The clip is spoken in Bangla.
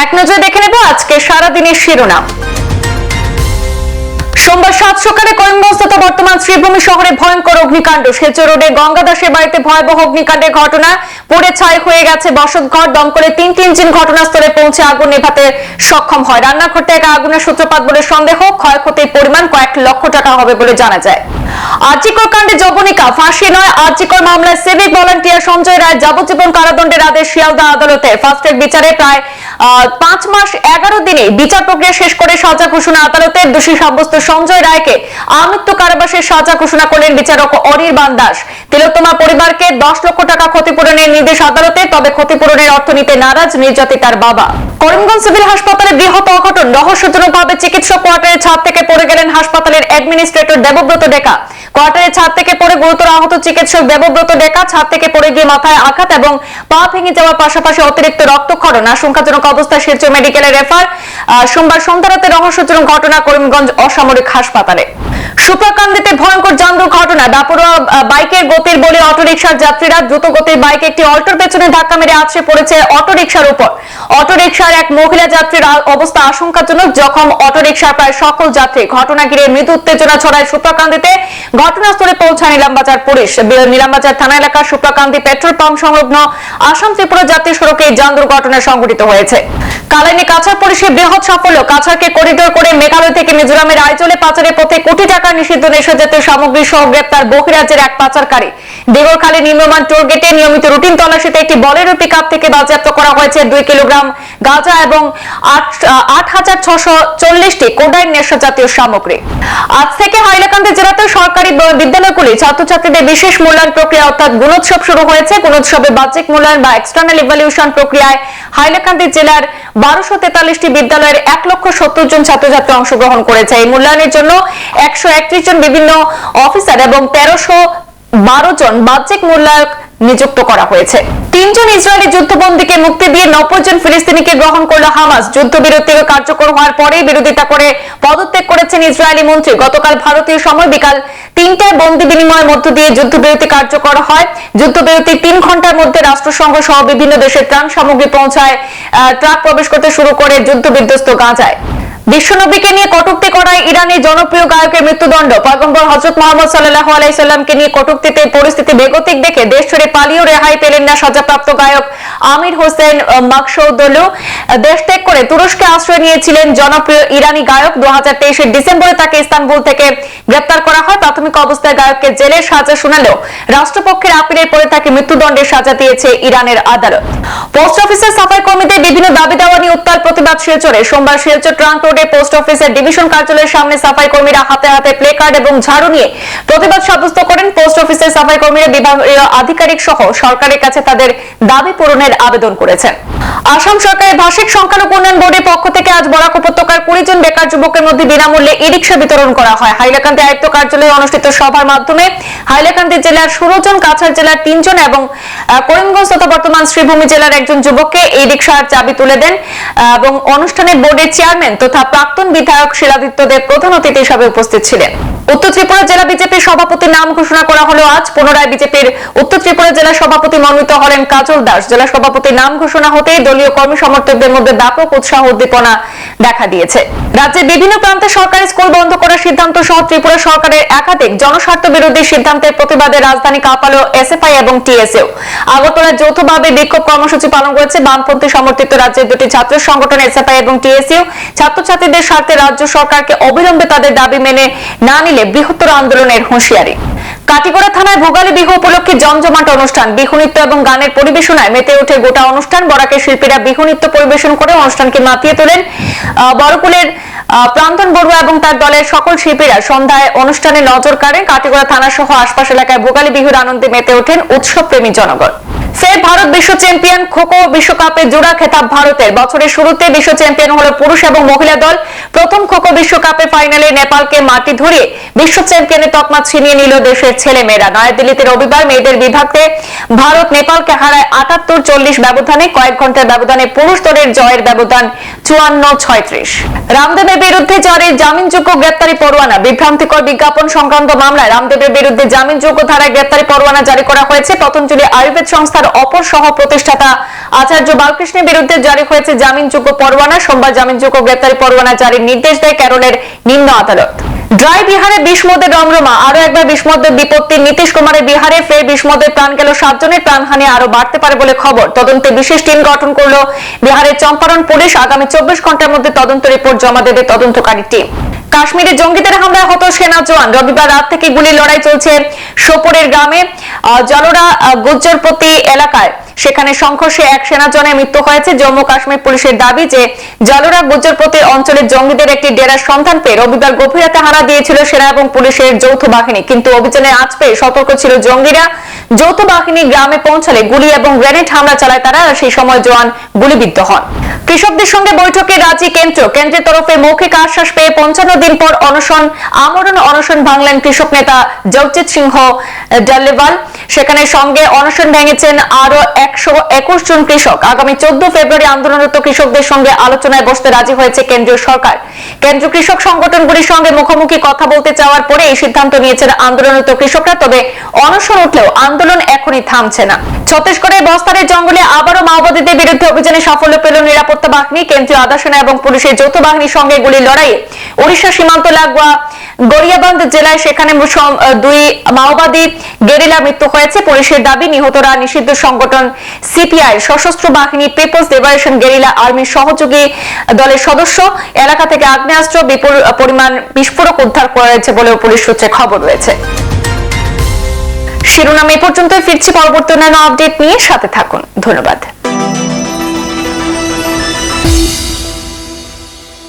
এক নজরে দেখে নেব আজকে সারাদিনের শিরোনাম। সোমবার 7 সকালে করিমগঞ্জ তথা বর্তমান শ্রীভূমি শহরে ভয়ঙ্কর অগ্নিকাণ্ড। শিলচর রোডে গঙ্গা দাসের বাড়িতে ভয়াবহ অগ্নিকাণ্ডের ঘটনা। পুড়ে ছাই হয়ে গেছে বসতঘর। দমকলের 3টি ইঞ্জিন ঘটনাস্থলে পৌঁছে আগুন নেভাতে সক্ষম হয়। রান্নাঘর থেকে আগুনের সূত্রপাত বলে সন্দেহ। ক্ষয়ক্ষতির পরিমাণ কয়েক লক্ষ টাকা হবে বলে জানা যায়। আরজিকর কাণ্ডে যবনিকা ফাঁসি নয়। আরজিকর মামলায় সিভিক ভলান্টিয়ার সঞ্জয় রায় যাবজ্জীবন কারাদণ্ডের আদেশ শিয়ালদা আদালতে। ফাস্ট ট্র্যাক বিচারে প্রায় 5 মাস 11 দিনে বিচার প্রক্রিয়া শেষ করে সাজা ঘোষণা আদালতের। দোষী সাব্যস্ত সঞ্জয় রায়কে আমৃত্যু কারাবাসের সাজা ঘোষণা করলেন বিচারক অনির্বাণ দাস। তিলোত্তমা পরিবারকে 10 লক্ষ টাকা ক্ষতিপূরণের নির্দেশ আদালতে। তবে ক্ষতিপূরণের অর্থ নিতে নারাজ নির্যাতিতার বাবা। করিমগঞ্জ সিভিল হাসপাতালে বৃহৎ অঘটন। রহস্যজনকভাবে চিকিৎসক কোয়ার্টারের ছাদ থেকে পড়ে গেলেন হাসপাতালের অ্যাডমিনিস্ট্রেটর দেবব্রত ডেকা। কোয়ার্টারের ছাদ থেকে পড়ে গুরুতর আহত চিকিৎসক দেবব্রত ডেকা। ছাদ থেকে পড়ে গিয়ে মাথায় আঘাত এবং পা ভেঙে যাওয়ার পাশাপাশি অতিরিক্ত রক্তক্ষরণ। আশঙ্কাজনক অবস্থায় শিলচর মেডিকেলে রেফার। সোমবার সন্ধ্যা রাতে রহস্যজনক ঘটনা করিমগঞ্জ অসামরিক হাসপাতালে। সুপ্রাকান্দিতে ভয়ঙ্কর যান দুর্ঘটনা। দাপুরোয়া বাইকের গতির বলে অটোরিকশার যাত্রীরা দ্রুত গতির বাইক একটি অল্টোর পেছনে ধাক্কা মেরে আছড়ে পড়েছে অটোরিকশার উপর। অটোরিকশার এক মহিলা যাত্রীর অবস্থা আশঙ্কাজনক। জখম অটোরিকশার প্রায় সকল যাত্রী। ঘটনা ঘিরে মৃদু উত্তেজনা ছড়ায় সুপ্রাকান্দিতে। ঘটনাস্থলে পৌঁছায় নিলামবাজার পুলিশ। নিলামবাজার থানা এলাকার সুপ্রাকান্দি পেট্রোল পাম্প সংলগ্ন আসাম ত্রিপুরা জাতীয় সড়কে এই যান দুর্ঘটনা সংঘটিত হয়েছে। কালাইনি কাছাড় পুলিশের বৃহৎ সাফল্য। কাছাড়কে করিডোর করে মেঘালয় থেকে মিজোরামের আইজলে পাচারের পথে কোটি টাকা নিষিদ্ধ নেশাজাতীয় সামগ্রী সহ গ্রেপ্তার বহিরাজ্যের এক পাচারকারী। দিগরখালী নিম্নমান টোল গেটে নিয়মিত রুটিন তল্লাশিতে একটি বলেরো পিকআপ থেকে বাজেয়াপ্ত করা হয়েছে 2 কিলোগ্রাম গাঁজা এবং 8,640টি কোডাইন নেশাজাতীয় সামগ্রী। আজ থেকে হাইলাকান্দি জেলাতে সরকারি বিদ্যালয়গুলি ছাত্রছাত্রীদের বিশেষ মূল্যায়ন প্রক্রিয়া অর্থাৎ গুণোৎসব শুরু হয়েছে। গুণোৎসবে বাহ্যিক মূল্যায়ন বা এক্সটার্নাল ইভ্যালুয়েশন প্রক্রিয়ায় হাইলাকান্দি জেলার 1243টি বিদ্যালয়ের 1,70,000 জন ছাত্রছাত্রী অংশগ্রহণ করেছে। এই মূল্যায়নের জন্য 131 জন বিভিন্ন অফিসার এবং 1312 জন বাহ্যিক মূল্যায়ক নিযুক্ত করা হয়েছে। 3 জন ইসরায়েলি যুদ্ধবন্দীকে মুক্তি দিয়ে 90 জন ফিলিস্তিনিকে গ্রহণ করল হামাস। যুদ্ধবিরতি কার্যকর হওয়ার পরেই বিরোধিতা করে পদত্যাগ করেছেন ইসরায়েলি মন্ত্রী। গতকাল ভারতীয় সময় বিকাল 3টায় বন্দী বিনিময়ের মধ্য দিয়ে যুদ্ধবিরতি কার্যকর হয়। যুদ্ধবিরতির 3 ঘন্টার মধ্যে রাষ্ট্রসংঘ সহ বিভিন্ন দেশের ত্রাণ সামগ্রী পৌঁছায়। ট্রাক প্রবেশ করতে শুরু করে যুদ্ধবিধ্বস্ত গাজায়। বিশ্বনবীকে নিয়ে কটূক্তি করায় ইরানের জনপ্রিয় গায়কের মৃত্যুদণ্ড। পয়গম্বর হযরত মুহাম্মদ সাল্লাল্লাহু আলাইহি সাল্লামকে নিয়ে কটূক্তিতে পরিস্থিতি বেগতিক দেখে দেশ ছেড়ে পালিয়েও রেহাই পেলেন না সাজাপ্রাপ্ত গায়ক আমির হোসেন মাকসুদলু। দেশ ত্যাগ করে তুরস্কে আশ্রয় নিয়েছিলেন জনপ্রিয় ইরানি গায়ক। 2023 ডিসেম্বরে তাকে ইস্তানবুল থেকে গ্রেপ্তার করা হয়। প্রাথমিক অবস্থায় গায়ককে জেলের সাজা শোনালেও রাষ্ট্রপক্ষের আপিলের পরে তাকে মৃত্যুদণ্ডের সাজা দিয়েছে ইরানের আদালত। পোস্ট অফিসের সাফাই কর্মীদের বিভিন্ন দাবি দেওয়া নিয়ে উত্তাল প্রতিবাদ শিলচরে। সোমবার শিলচর ট্রাঙ্ক রোডে পোস্ট অফিসের ডিভিশন কার্যালয়ের সামনে সাফাই কর্মীরা হাতে হাতে প্লে কার্ড এবং ঝাড়ু নিয়ে প্রতিবাদ সাব্যস্ত করেন। পোস্ট অফিসের সাফাই কর্মীরা বিভাগীয় আধিকারিক সহ সরকারের কাছে তাদের দাবি পূরণের আবেদন করেছেন। আসাম সরকারের ভাষিক সংখ্যালঘু উন্নয়ন বোর্ডের পক্ষ থেকে আজ বরাক উপত্যকার 20 জন বেকার যুবকের মধ্যে বিনামূল্যে ই-রিকশা বিতরণ করা হয়। হাইলাকান্দি আয়ুক্ত কার্যালয়ে অনুষ্ঠিত সভার মাধ্যমে হাইলাকান্দি জেলার 16 জন, কাছাড় জেলার 3 জন এবং করিমগঞ্জ তথা বর্তমান শ্রীভূমি জেলার একজন যুবককে এই রিকশার চাবি তুলে দেন এবং অনুষ্ঠানে বোর্ডের চেয়ারম্যান তথা প্রাক্তন বিধায়ক শিলাদিত্য দেব প্রধান অতিথি হিসেবে উপস্থিত ছিলেন। উত্তর ত্রিপুরা জেলা বিজেপির সভাপতির নাম ঘোষণা করা হলো আজ। পুনরায় বিজেপির উত্তর ত্রিপুরা জেলা সভাপতি মনোনীত হলেন কাজল দাস। জেলা সভাপতির নাম ঘোষণা হতেই দলীয় কর্মী সমর্থকদের মধ্যে ব্যাপক উৎসাহ উদ্দীপনা দেখা দিয়েছে। রাজ্যের বিভিন্ন প্রান্তে সরকারি স্কুল বন্ধ করার সিদ্ধান্ত সহ ত্রিপুরা সরকারের একাধিক জনস্বার্থ বিরোধী সিদ্ধান্তের প্রতিবাদে রাজধানী কাঁপালো এসএফআই এবং টিএসইউ। আগরতলায় যৌথভাবে বিক্ষোভ কর্মসূচি পালন করেছে বামপন্থী সমর্থিত রাজ্যের দুটি ছাত্র সংগঠন এসএফআই এবং টিএসইউ। ছাত্রছাত্রীদের স্বার্থে রাজ্য সরকারকে অবিলম্বে তাদের দাবি মেনে না নিলে বৃহত্তর আন্দোলনের হুঁশিয়ারি। কাটিগড়া থানায় ভোগালী বিহু উপলক্ষে জমজমাট অনুষ্ঠান। বিহু নৃত্য এবং গানের পরিবেশনায় মেতে ওঠে গোটা অনুষ্ঠান। বরাকের শিল্পীরা বিহু নৃত্য পরিবেশন করে অনুষ্ঠানকে মাতিয়ে তোলেন। বড়কুলের প্রান্তন বড়ুয়া এবং তার দলের সকল শিল্পীরা সন্ধ্যায় অনুষ্ঠানে নজর কাড়েন। কাটিগড়া থানা সহ আশপাশ এলাকায় ভোগালী বিহুর আনন্দে মেতে ওঠেন উৎসবপ্রেমী জনগণ। ফের ভারত বিশ্ব চ্যাম্পিয়ন। খোখো বিশ্বকাপে জোড়া খেতাব ভারতের। বছরের শুরুতে বিশ্ব চ্যাম্পিয়ন হলো পুরুষ এবং মহিলা দল। প্রথম খোখো বিশ্বকাপে ফাইনালে নেপালকে মাটি ধরিয়ে বিশ্ব চ্যাম্পিয়নের তকমা ছিনিয়ে নিল দেশের ছেলেমেয়েরা। নয়াদিল্লিতে রবিবার মেয়েদের বিভাগে ভারত নেপালকে হারায় 78-40 ব্যবধানে। কয়েক ঘন্টার ব্যবধানে পুরুষ দলের জয়ের ব্যবধান 5436। রামদেবের বিরুদ্ধে জারি জামিনযোগ্য গ্রেপ্তারি পরোয়ানা। বিভ্রান্তিকর বিজ্ঞাপন সংক্রান্ত মামলায় রামদেবের বিরুদ্ধে জামিনযোগ্য ধারায় গ্রেপ্তারি পরোয়ানা জারি করা হয়েছে। পতঞ্জলি আয়ুর্বেদ সংস্থার অপর সহ প্রতিষ্ঠাতা আচার্য বালকৃষ্ণের বিরুদ্ধে জারি হয়েছে জামিনযোগ্য পরোয়ানা। সোমবার জামিনযোগ্য গ্রেপ্তারি পরোয়ানা জারির নির্দেশ দেয় কেরলের নিম্ন আদালত। ড্রাই বিহারে বিষমদের রমরমা। আরো একবার বিষমদের বিপত্তি। নীতিশ কুমারের বিহারে ফের বিষমদের প্রাণ গেল, 7 জনের প্রাণহানি আরো বাড়তে পারে বলে খবর। তদন্তে বিশেষ টিম গঠন করলো বিহারের চম্পারণ পুলিশ। আগামী 24 ঘন্টার মধ্যে তদন্ত রিপোর্ট জমা দেবে তদন্তকারী টিম। কাশ্মীরে জঙ্গিদের হামলায় হত সেনা জওয়ান। রবিবার রাত থেকে গুলি লড়াই চলছে সোপোরের গ্রামে জলোরা গুজ্জরপতি এলাকায়। সেখানে সংঘর্ষে এক সেনা জওয়ানের মৃত্যু হয়েছে। জম্মু কাশ্মীর পুলিশের দাবি যে জলোরা গুজ্জরপতি অঞ্চলের জঙ্গিদের একটি ডেরার সন্ধান পেয়ে রবিবার গভীর রাতে হানা দিয়েছিল সেনা এবং পুলিশের যৌথ বাহিনী। কিন্তু অভিযানে আঁচ পেয়ে সতর্ক ছিল জঙ্গিরা। যৌথ বাহিনী গ্রামে পৌঁছালে গুলি এবং গ্রেনেড হামলা চালায় তারা। সেই সময় জওয়ান গুলিবিদ্ধ হন। কৃষকদের সঙ্গে বৈঠকে রাজি কেন্দ্র। কেন্দ্রের তরফে মৌখিক আশ্বাস পেয়ে 55 দিন পর আমরণ অনশন ভাঙলেন কৃষক নেতা জগজিৎ সিংহ ডালেওয়াল। সেখানে সঙ্গে অনশন ভেঙেছেন আরো 121 জন কৃষক। আগামী 14 ফেব্রুয়ারি আন্দোলনরত কৃষকদের সঙ্গে আলোচনায় বসতে রাজি হয়েছে কেন্দ্রীয় সরকার। কেন্দ্রীয় কৃষক সংগঠনগুলির সঙ্গে মুখোমুখি কথা বলতে চাওয়ার পরে এই সিদ্ধান্ত নিয়েছেন আন্দোলনরত কৃষকরা। তবে অনশন উঠলেও আন্দোলন এখনই থামছে না। ছত্তিশগড়ের বস্তারের জঙ্গলে আবারও মাওবাদীদের বিরুদ্ধে অভিযানে সাফল্য পেল নিরাপত্তা বাহিনী। কেন্দ্রীয় আধা সেনা এবং পুলিশের যৌথ বাহিনীর সঙ্গে গুলির লড়াইয়ে ওড়িশা সীমান্ত লাগোয়া গড়িয়াবান্ধ জেলায় সেখানে 2 মাওবাদী গেরিলা মৃত্যু হয়েছে। পুলিশের দাবি নিহতরা নিষিদ্ধ সংগঠন সিপিআই সশস্ত্র বাহিনী পিপলস লিবারেশন গেরিলা আর্মির সহযোগী দলের সদস্য। এলাকা থেকে আগ্নেয়াস্ত্র, বিপুল পরিমাণ বিস্ফোরক উদ্ধার করা হয়েছে বলেও পুলিশ সূত্রে খবর রয়েছে। শিরোনাম এ পর্যন্তই। ফিরছি পরবর্তী অন্যান্য আপডেট নিয়ে, সাথে থাকুন। ধন্যবাদ।